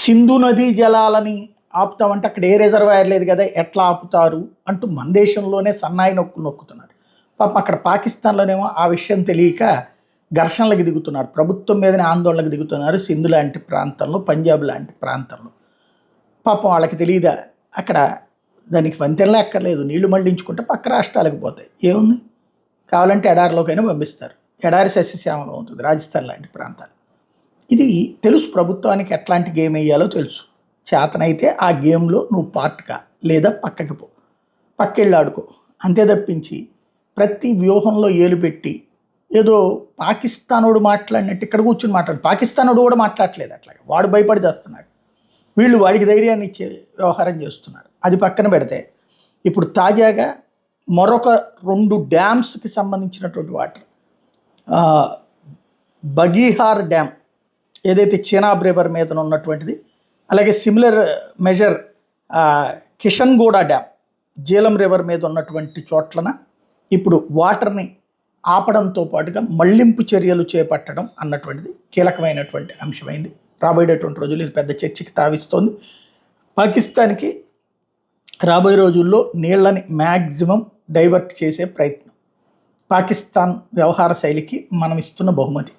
సింధు నదీ జలాలని ఆపుతామంటే అక్కడ ఏ రిజర్వాయర్ లేదు కదా, ఎట్లా ఆపుతారు అంటూ మన దేశంలోనే సన్నాయి నొక్కులు నొక్కుతున్నారు. పాపం అక్కడ పాకిస్తాన్లోనేమో ఆ విషయం తెలియక ఘర్షణలకు దిగుతున్నారు, ప్రభుత్వం మీదనే ఆందోళనకు దిగుతున్నారు. సింధు లాంటి ప్రాంతంలో, పంజాబ్ లాంటి ప్రాంతంలో పాపం వాళ్ళకి తెలియదా, అక్కడ దానికి వంతెనలే అక్కర్లేదు, నీళ్లు మళ్లించుకుంటే పక్క రాష్ట్రాలకు పోతాయి, ఏముంది, కావాలంటే ఎడారిలోకైనా పంపిస్తారు, ఎడారి సస్యశ్యామలం అవుతుంది రాజస్థాన్ లాంటి ప్రాంతాలు. ఇది తెలుసు ప్రభుత్వానికి, ఎట్లాంటి గేమ్ వేయాలో తెలుసు. చేతనైతే ఆ గేమ్లో నువ్వు పార్ట్గా లేదా పక్కకి పో, పక్కెళ్ళి ఆడుకో, అంతే తప్పించి ప్రతి వ్యూహంలో ఏలు పెట్టి ఏదో పాకిస్తానోడు మాట్లాడినట్టు ఇక్కడ కూర్చుని పాకిస్తానోడు కూడా మాట్లాడట్లేదు, అట్లాగే వాడు భయపడి చేస్తున్నాడు, వీళ్ళు వాడికి ధైర్యాన్ని ఇచ్చే వ్యవహారం చేస్తున్నారు. అది పక్కన పెడితే ఇప్పుడు తాజాగా మరొక 2 డ్యామ్స్కి సంబంధించినటువంటి వాటర్, బగీహార్ డ్యామ్ ఏదైతే చీనాబ్ రివర్ మీద ఉన్నటువంటిది, అలాగే similar major Kishanganga dam Jhelum river మీద ఉన్నటువంటి చోట్లన ఇప్పుడు వాటర్ని ఆపడంతో పాటుగా మళ్లింపు చర్యలు చేపట్టడం అన్నటువంటిది కీలకమైనటువంటి అంశమైంది. రాబోయేటటువంటి రోజులు ఇది పెద్ద చర్చకి తావిస్తోంది. పాకిస్తాన్కి రాబోయే రోజుల్లో నీళ్లని మ్యాక్సిమం డైవర్ట్ చేసే ప్రయత్నం పాకిస్తాన్ వ్యవహార శైలికి మనం ఇస్తున్న బహుమతి.